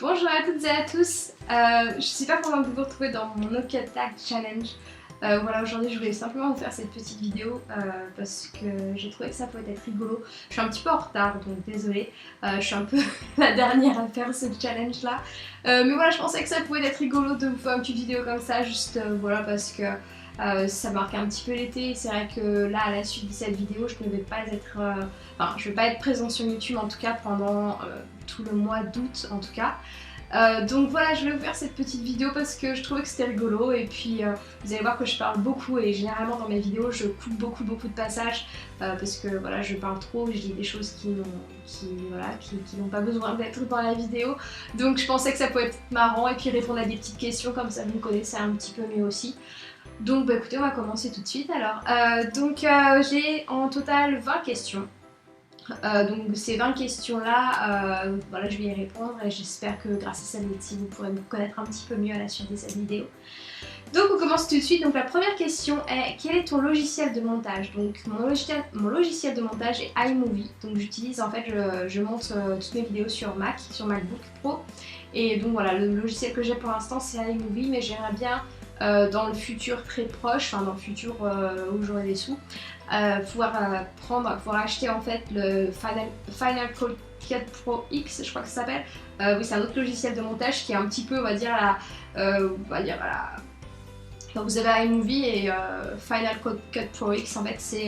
Bonjour à toutes et à tous, je suis pas contente de vous retrouver dans mon No Cut Tag Challenge. Voilà, aujourd'hui je voulais simplement vous faire cette petite vidéo parce que j'ai trouvé que ça pouvait être rigolo. Je suis un petit peu en retard donc désolée, je suis un peu la dernière à faire ce challenge là. Mais voilà, je pensais que ça pouvait être rigolo de vous faire une petite vidéo comme ça, juste voilà parce que ça marque un petit peu l'été. C'est vrai que là à la suite de cette vidéo je ne vais pas être je vais pas être présente sur YouTube en tout cas pendant tout le mois d'août en tout cas. Donc voilà, je vais vous faire cette petite vidéo parce que je trouvais que c'était rigolo et puis vous allez voir que je parle beaucoup et généralement dans mes vidéos je coupe beaucoup de passages parce que voilà, je parle trop, je dis des choses qui n'ont pas besoin d'être dans la vidéo. Donc je pensais que ça pouvait être marrant et puis répondre à des petites questions comme ça vous me connaissez un petit peu mieux aussi. Donc bah écoutez, on va commencer tout de suite alors. J'ai en total 20 questions. Donc ces 20 questions là, voilà, je vais y répondre et j'espère que grâce à celle-ci vous pourrez me connaître un petit peu mieux à la suite de cette vidéo. Donc on commence tout de suite. Donc la première question est: quel est ton logiciel de montage? Donc mon logiciel de montage est iMovie. Donc j'utilise en fait, je monte toutes mes vidéos sur Mac, sur MacBook Pro. Et donc voilà, le logiciel que j'ai pour l'instant c'est iMovie, mais j'aimerais bien dans le futur très proche, enfin dans le futur où j'aurai des sous, pouvoir acheter en fait le Final Cut Pro X, je crois que ça s'appelle. Oui, c'est un autre logiciel de montage qui est un petit peu, on va dire, donc vous avez iMovie et Final Cut Pro X en fait c'est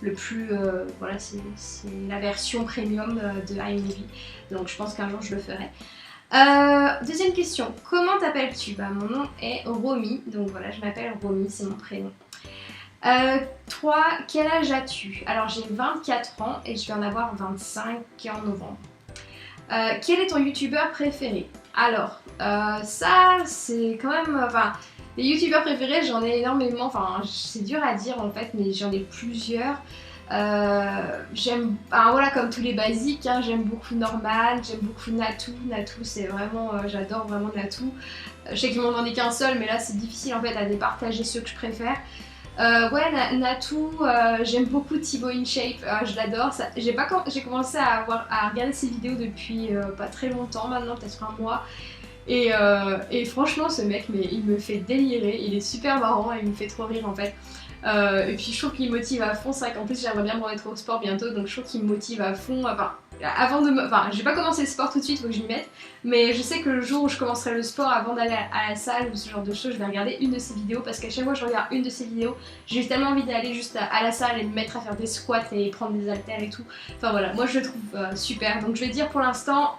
le plus, voilà, c'est la version premium de iMovie. Donc je pense qu'un jour je le ferai. Deuxième question, comment t'appelles-tu? Bah mon nom est Romy, donc voilà, je m'appelle Romy, c'est mon prénom. Toi, quel âge as-tu? Alors j'ai 24 ans et je vais en avoir 25 en novembre. Quel est ton youtubeur préféré? Alors, ça c'est quand même, les youtubeurs préférés j'en ai énormément, c'est dur à dire en fait, mais j'en ai plusieurs. J'aime, voilà, comme tous les basiques, hein, j'aime beaucoup Norman, j'aime beaucoup Natou. Natou c'est vraiment, j'adore vraiment Natou. Je sais qu'ils m'en donné qu'un seul, mais là c'est difficile en fait à départager ceux que je préfère. Ouais, Natou, j'aime beaucoup Thibaut InShape, je l'adore. J'ai commencé à regarder ses vidéos depuis pas très longtemps maintenant, peut-être un mois. Et franchement ce mec, mais il me fait délirer, il est super marrant et il me fait trop rire en fait. Et puis je trouve qu'il motive à fond, c'est vrai qu'en plus j'aimerais bien me remettre au sport bientôt, donc je trouve qu'il me motive à fond. Je vais pas commencer le sport tout de suite, faut que je m'y mette, mais je sais que le jour où je commencerai le sport, avant d'aller à la salle ou ce genre de choses, je vais regarder une de ses vidéos, parce qu'à chaque fois que je regarde une de ses vidéos, j'ai tellement envie d'aller juste à la salle et me mettre à faire des squats et prendre des haltères et tout. Enfin voilà, moi je le trouve super, donc je vais dire pour l'instant,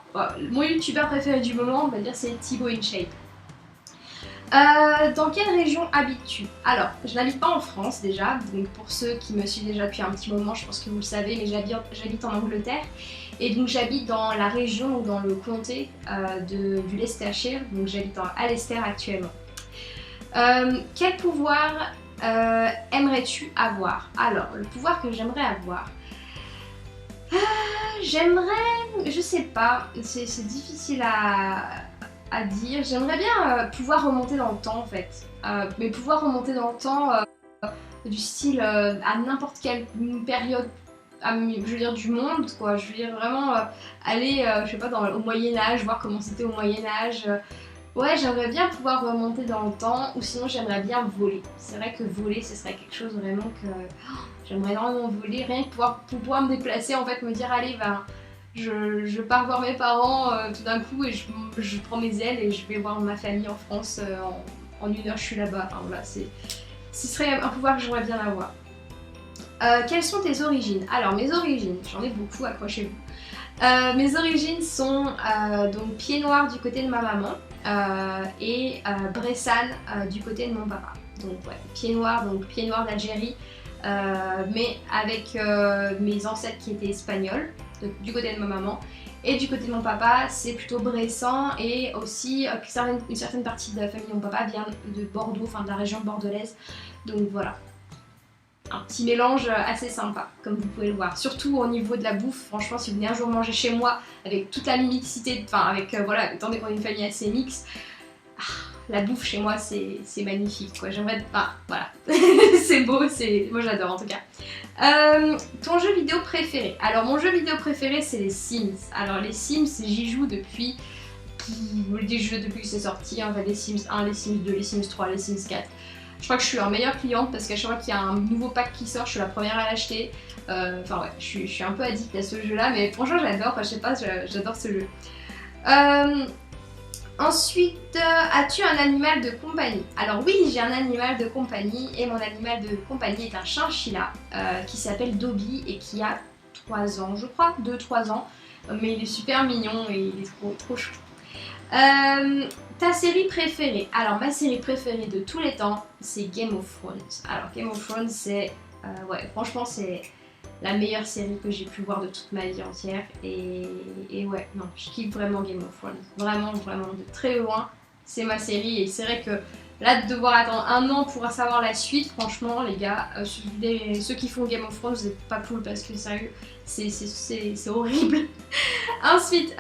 mon youtubeur préféré du moment, on va dire c'est Thibaut InShape. Dans quelle région habites-tu? Alors, je n'habite pas en France déjà, donc pour ceux qui me suivent déjà depuis un petit moment, je pense que vous le savez, mais j'habite en Angleterre. Et donc j'habite dans la région ou dans le comté du Leicestershire, donc j'habite à Leicester actuellement. Quel pouvoir aimerais-tu avoir? Alors, le pouvoir que j'aimerais avoir... je sais pas, c'est difficile à dire. J'aimerais bien pouvoir remonter dans le temps en fait, mais pouvoir remonter dans le temps du style à n'importe quelle période, je veux dire du monde quoi, je veux dire vraiment aller je sais pas au Moyen-Âge, voir comment c'était au Moyen-Âge. Ouais, j'aimerais bien pouvoir remonter dans le temps, ou sinon j'aimerais bien voler. C'est vrai que voler ce serait quelque chose vraiment que j'aimerais énormément voler, rien que pour pouvoir me déplacer en fait, me dire allez je pars voir mes parents tout d'un coup et je prends mes ailes et je vais voir ma famille en France en une heure je suis là-bas. Enfin, voilà, ce serait un pouvoir que j'aimerais bien avoir. Quelles sont tes origines? Alors mes origines, j'en ai beaucoup, accrochez-vous. Mes origines sont donc pied noir du côté de ma maman et Bressane du côté de mon papa. Donc ouais, pied noir d'Algérie, mais avec mes ancêtres qui étaient espagnols. Du côté de ma maman, et du côté de mon papa c'est plutôt Bressan, et aussi une certaine partie de la famille de mon papa vient de Bordeaux, enfin de la région bordelaise, donc voilà, un petit mélange assez sympa comme vous pouvez le voir, surtout au niveau de la bouffe. Franchement si vous venez un jour manger chez moi avec toute la mixité, voilà, étant donné qu'on est une famille assez mixte, la bouffe chez moi c'est magnifique quoi, j'aimerais, voilà, c'est beau, moi j'adore en tout cas. Ton jeu vidéo préféré? Alors mon jeu vidéo préféré c'est les Sims. Alors les Sims j'y joue depuis des jeux depuis que c'est sorti, hein, les Sims 1, les Sims 2, les Sims 3, les Sims 4. Je crois que je suis leur meilleure cliente parce qu'à chaque fois qu'il y a un nouveau pack qui sort, je suis la première à l'acheter. Enfin ouais, je suis un peu addict à ce jeu là, mais franchement j'adore, enfin je sais pas, j'adore ce jeu. Ensuite, as-tu un animal de compagnie? Alors oui, j'ai un animal de compagnie et mon animal de compagnie est un chinchilla qui s'appelle Dobby et qui a 3 ans, je crois, 2-3 ans. Mais il est super mignon et il est trop chou. Ta série préférée? Alors ma série préférée de tous les temps, c'est Game of Thrones. Alors Game of Thrones, c'est... ouais, franchement, c'est la meilleure série que j'ai pu voir de toute ma vie entière. Et ouais, non, je kiffe vraiment Game of Thrones. Vraiment, vraiment, de très loin, c'est ma série. Et c'est vrai que là, de devoir attendre 1 an pour savoir la suite, franchement, les gars, ceux qui font Game of Thrones, c'est pas cool parce que sérieux, c'est horrible. Ensuite,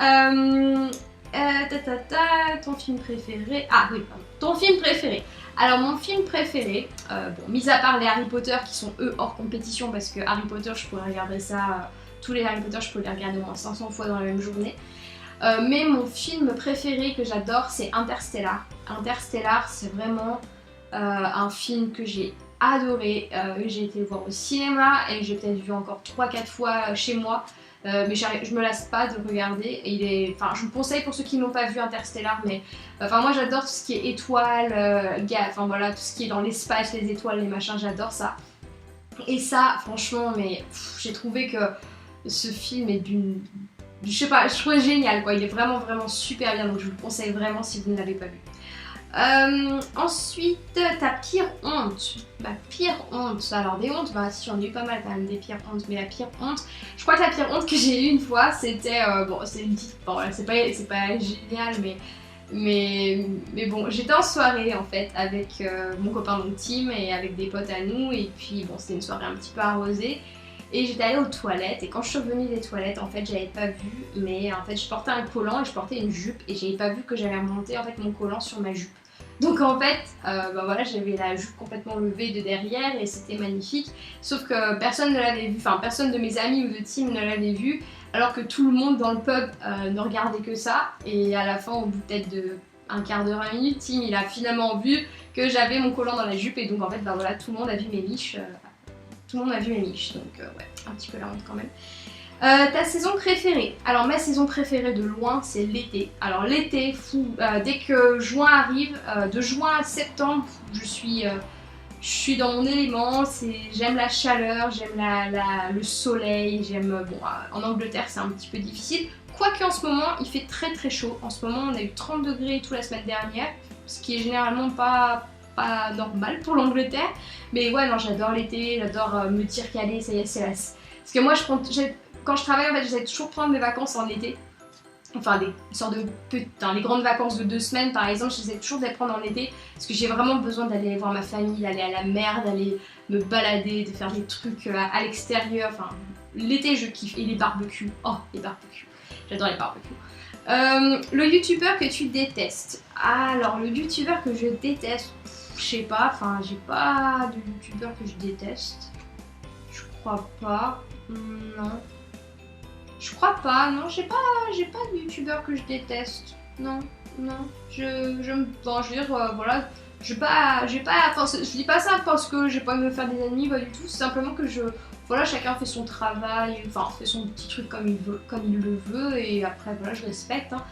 ton film préféré. Ah oui, pardon. Ton film préféré. Alors mon film préféré, bon, mis à part les Harry Potter qui sont eux hors compétition parce que Harry Potter je pourrais regarder ça, tous les Harry Potter je peux les regarder au moins 500 fois dans la même journée. Mais mon film préféré que j'adore c'est Interstellar. Interstellar c'est vraiment un film que j'ai adoré, j'ai été le voir au cinéma et j'ai peut-être vu encore 3-4 fois chez moi. Mais je me lasse pas de le regarder et enfin, je vous conseille pour ceux qui n'ont pas vu Interstellar, mais enfin moi j'adore tout ce qui est étoiles, enfin voilà, tout ce qui est dans l'espace, les étoiles, les machins, j'adore ça. Et ça, franchement, mais j'ai trouvé que ce film est je sais pas, je trouve génial quoi, il est vraiment vraiment super bien, donc je vous le conseille vraiment si vous ne l'avez pas vu. Ensuite, ta pire honte. Ma pire honte. Alors des hontes, bah si j'en ai eu pas mal quand même des pires hontes, mais la pire honte, je crois que la pire honte que j'ai eue une fois, c'était bon, c'est une petite, bon voilà, c'est pas génial, mais bon, j'étais en soirée en fait avec mon copain donc Tim et avec des potes à nous et puis bon, c'était une soirée un petit peu arrosée. Et j'étais allée aux toilettes et quand je suis revenue des toilettes en fait j'avais pas vu, mais en fait je portais un collant et je portais une jupe et j'avais pas vu que j'avais remonté en fait mon collant sur ma jupe. Donc en fait, bah voilà, j'avais la jupe complètement levée de derrière et c'était magnifique. Sauf que personne ne l'avait vu, enfin personne de mes amis ou de Tim ne l'avait vu, alors que tout le monde dans le pub ne regardait que ça. Et à la fin, au bout peut-être de un quart d'heure, 20 minutes, Tim il a finalement vu que j'avais mon collant dans la jupe et donc en fait, bah voilà, tout le monde a vu mes miches. Tout le monde a vu mes miches, donc ouais, un petit peu la honte quand même. Ta saison préférée? Alors ma saison préférée de loin c'est l'été. Alors l'été, fou, dès que juin arrive, de juin à septembre, je suis dans mon élément, j'aime la chaleur, j'aime le soleil, j'aime... Bon, en Angleterre c'est un petit peu difficile, quoique en ce moment il fait très très chaud. En ce moment on a eu 30 degrés et tout la semaine dernière, ce qui est généralement pas normal pour l'Angleterre. Mais ouais, non, j'adore l'été, j'adore me dire qu'allez, ça y est, c'est la... Parce que moi, quand je travaille, en fait, j'essaie toujours de prendre mes vacances en été. Enfin, des sortes de les grandes vacances de 2 semaines, par exemple, j'essaie toujours de les prendre en été. Parce que j'ai vraiment besoin d'aller voir ma famille, d'aller à la mer, d'aller me balader, de faire des trucs à l'extérieur. Enfin, l'été, je kiffe. Et les barbecues. Oh, les barbecues. J'adore les barbecues. Le youtubeur que tu détestes. Alors, le youtubeur que je déteste, je sais pas, enfin, j'ai pas de youtubeur que je déteste. Je crois pas. Non. Je crois pas, non, j'ai pas de youtubeur que je déteste. Non, non. Bon, je veux dire, voilà, je dis pas ça parce que j'ai pas envie de me faire des ennemis, pas du tout. C'est simplement que voilà, chacun fait son travail, enfin, fait son petit truc comme il le veut, et après, voilà, je respecte. Hein.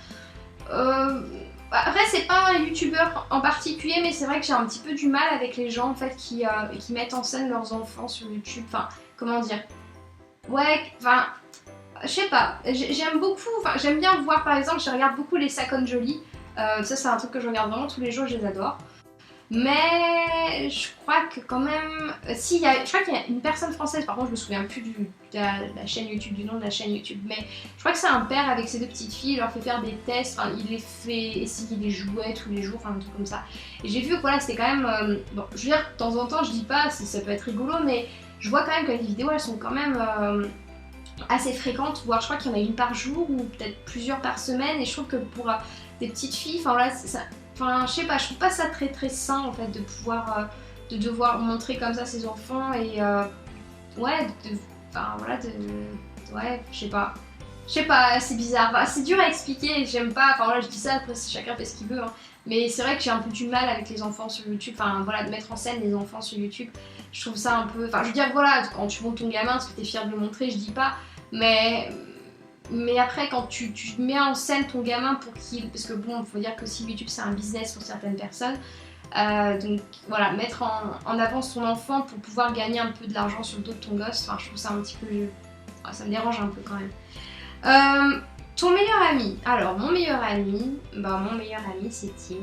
Après, c'est pas un youtubeur en particulier, mais c'est vrai que j'ai un petit peu du mal avec les gens en fait qui mettent en scène leurs enfants sur YouTube. Enfin, comment dire? Ouais, enfin. Je sais pas, j'aime beaucoup, enfin j'aime bien voir par exemple, je regarde beaucoup les Sakon Jolie, ça c'est un truc que je regarde vraiment tous les jours, je les adore. Mais je crois que quand même, je crois qu'il y a une personne française, par contre je me souviens plus de la chaîne YouTube, du nom de la chaîne YouTube, mais je crois que c'est un père avec ses 2 petites filles, il leur fait faire des tests, enfin il les fait essayer des jouets tous les jours, enfin un truc comme ça. Et j'ai vu que voilà, c'était quand même, bon je veux dire, de temps en temps je dis pas si ça peut être rigolo, mais je vois quand même que les vidéos elles sont quand même... assez fréquente, voire je crois qu'il y en a une par jour ou peut-être plusieurs par semaine, et je trouve que pour des petites filles, enfin voilà, enfin je sais pas, je trouve pas ça très très sain en fait de pouvoir de devoir montrer comme ça ses enfants et ouais, enfin voilà, ouais, je sais pas. Je sais pas, c'est bizarre, enfin, c'est dur à expliquer, j'aime pas, enfin voilà je dis ça, après chacun fait ce qu'il veut, hein. Mais c'est vrai que j'ai un peu du mal avec les enfants sur YouTube, enfin voilà, de mettre en scène les enfants sur YouTube, je trouve ça un peu, enfin je veux dire voilà, quand tu montres ton gamin, parce que t'es fier de le montrer, je dis pas, mais après quand tu mets en scène ton gamin pour qu'il, parce que bon, faut dire que si YouTube c'est un business pour certaines personnes, donc voilà, mettre en avant son enfant pour pouvoir gagner un peu de l'argent sur le dos de ton gosse, enfin je trouve ça un petit peu, ça me dérange un peu quand même. Ton meilleur ami. Alors, mon meilleur ami c'est Tim.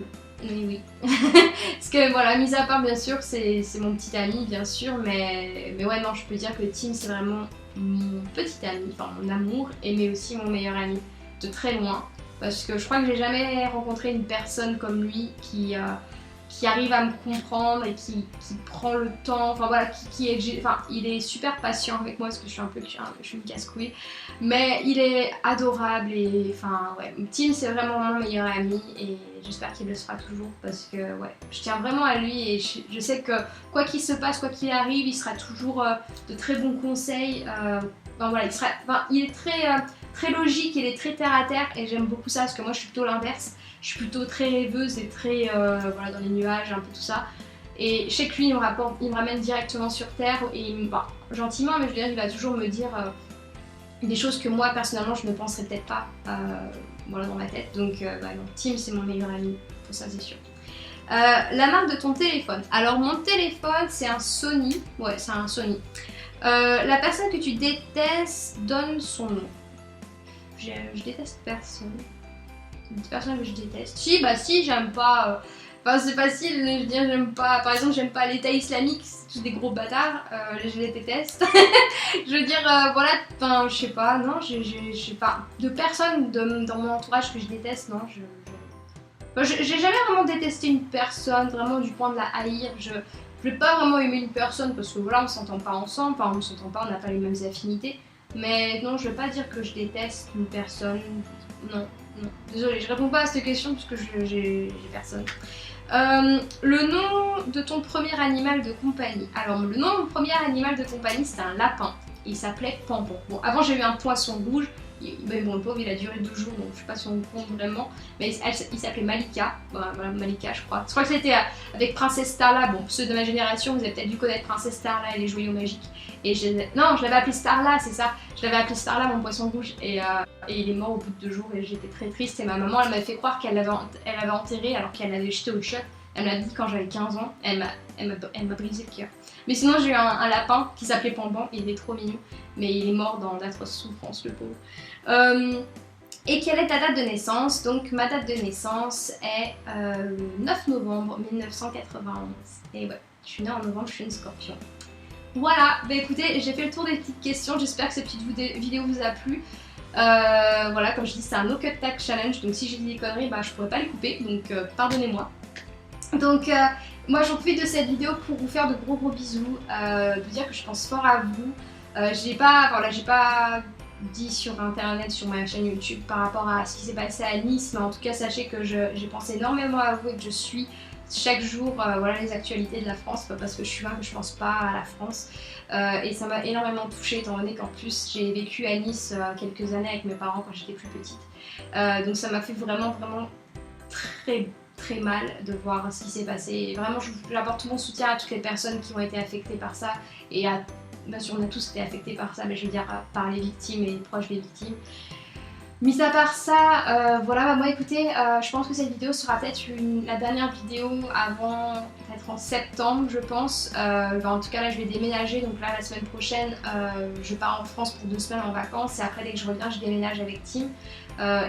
Mais oui. Parce que voilà, mis à part bien sûr, c'est mon petit ami bien sûr, mais ouais, non, je peux dire que Tim c'est vraiment mon petit ami, enfin mon amour, mais aussi mon meilleur ami de très loin. Parce que je crois que j'ai jamais rencontré une personne comme lui qui arrive à me comprendre et qui prend le temps, enfin voilà, il est super patient avec moi parce que je suis une casse-couille, mais il est adorable et enfin ouais, Tim c'est vraiment mon meilleur ami et j'espère qu'il le sera toujours parce que ouais, je tiens vraiment à lui et je sais que quoi qu'il se passe, quoi qu'il arrive, il sera toujours de très bons conseils, enfin voilà, il est très logique, il est très terre à terre et j'aime beaucoup ça parce que moi je suis plutôt l'inverse. Je suis plutôt très rêveuse et très voilà, dans les nuages, un peu tout ça. Et je sais que lui, il me ramène directement sur Terre et gentiment, mais je veux dire, il va toujours me dire des choses que moi, personnellement, je ne penserais peut-être pas voilà, dans ma tête. Donc, non, Tim, c'est mon meilleur ami, pour ça, c'est sûr. La marque de ton téléphone. Alors, mon téléphone, c'est un Sony. Ouais, c'est un Sony. La personne que tu détestes, donne son nom. Je déteste personne. Une personne que je déteste. Si, j'aime pas. Enfin, c'est facile, je veux dire, j'aime pas. Par exemple, j'aime pas l'État islamique, c'est des gros bâtards, je les déteste. Je veux dire, voilà, enfin, je sais pas, non, je sais pas. De personnes dans mon entourage que je déteste, non, Enfin, j'ai jamais vraiment détesté une personne, vraiment du point de la haïr. Je vais pas vraiment aimer une personne parce que voilà, on s'entend pas ensemble, enfin, on s'entend pas, on n'a pas les mêmes affinités. Mais non, je vais pas dire que je déteste une personne, non. Non, désolée, je réponds pas à cette question parce que j'ai personne. Le nom de ton premier animal de compagnie. Alors, le nom de mon premier animal de compagnie, c'était un lapin. Il s'appelait Pampon. Bon, avant, j'ai eu un poisson rouge. Mais bon, le pauvre, il a duré 2 jours, donc je sais pas si on compte vraiment. Mais il s'appelait Malika. Voilà, Malika, je crois. Je crois que c'était avec Princesse Starla. Bon, ceux de ma génération, vous avez peut-être dû connaître Princesse Starla et les joyaux magiques. Et non, je l'avais appelé Starla, c'est ça. Je l'avais appelé Starla, mon poisson rouge. Et il est mort au bout de 2 jours et j'étais très triste. Et ma maman, elle m'a fait croire qu'elle l'avait enterré alors qu'elle l'avait jeté au chat. Elle me l'a dit quand j'avais 15 ans. Elle m'a brisé le cœur. Mais sinon, j'ai eu un lapin qui s'appelait Pampan. Il est trop mignon. Mais il est mort dans d'atroces souffrances, le pauvre. Et quelle est ta date de naissance? Donc ma date de naissance est le 9 novembre 1991. Et ouais, je suis née en novembre, je suis une scorpion. Voilà, bah écoutez, j'ai fait le tour des petites questions, j'espère que cette petite vidéo vous a plu. Voilà, comme je dis, c'est un no cut tag challenge, donc si j'ai dit des conneries, bah je pourrais pas les couper, donc pardonnez-moi. Donc moi j'en profite de cette vidéo pour vous faire de gros bisous, vous dire que je pense fort à vous. J'ai pas dit sur internet, sur ma chaîne YouTube par rapport à ce qui s'est passé à Nice, mais en tout cas sachez que j'ai pensé énormément à vous et que je suis chaque jour voilà, les actualités de la France, pas parce que je suis là que je pense pas à la France, et ça m'a énormément touchée étant donné qu'en plus j'ai vécu à Nice quelques années avec mes parents quand j'étais plus petite, donc ça m'a fait vraiment très mal de voir ce qui s'est passé et vraiment j'apporte tout mon soutien à toutes les personnes qui ont été affectées par ça et à bien sûr on a tous été affectés par ça, mais je veux dire par les victimes et les proches des victimes. Mis à part ça, voilà, bah moi écoutez, je pense que cette vidéo sera peut-être la dernière vidéo avant, peut-être en septembre je pense. Bah en tout cas là je vais déménager, donc là la semaine prochaine je pars en France pour 2 semaines en vacances et après dès que je reviens je déménage avec Tim.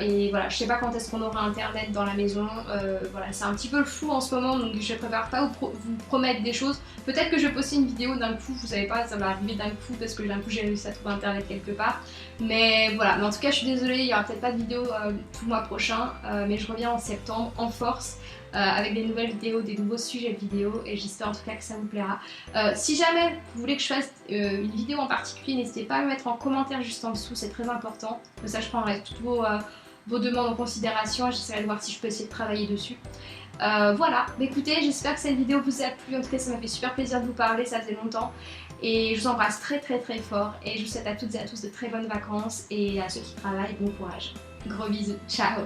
Et voilà, je sais pas quand est-ce qu'on aura internet dans la maison, voilà, c'est un petit peu le flou en ce moment donc je préfère pas vous promettre des choses. Peut-être que je vais poster une vidéo d'un coup, vous savez pas, ça va arriver d'un coup parce que d'un coup j'ai réussi à trouver internet quelque part. Mais voilà, mais en tout cas je suis désolée, il y aura peut-être pas de vidéo tout le mois prochain, mais je reviens en septembre en force. Avec des nouvelles vidéos, des nouveaux sujets de vidéos et j'espère en tout cas que ça vous plaira. Si jamais vous voulez que je fasse une vidéo en particulier, n'hésitez pas à me mettre en commentaire juste en dessous, c'est très important. Comme ça je prendrai toutes vos demandes en considération et j'essaierai de voir si je peux essayer de travailler dessus. Voilà, bah écoutez, j'espère que cette vidéo vous a plu, en tout cas ça m'a fait super plaisir de vous parler, ça faisait longtemps. Et je vous embrasse très très très fort et je vous souhaite à toutes et à tous de très bonnes vacances et à ceux qui travaillent, bon courage. Gros bisous, ciao.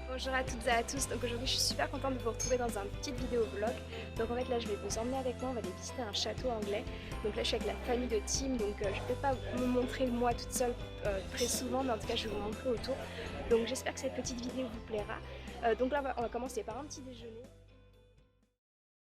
Bonjour à toutes et à tous, donc aujourd'hui je suis super contente de vous retrouver dans un petit vidéo vlog. Donc en fait là je vais vous emmener avec moi, on va aller visiter un château anglais. Donc là je suis avec la famille de Tim, donc je ne peux pas me montrer moi toute seule très souvent, mais en tout cas je vais vous montrer autour. Donc j'espère que cette petite vidéo vous plaira. Donc là on va commencer par un petit déjeuner.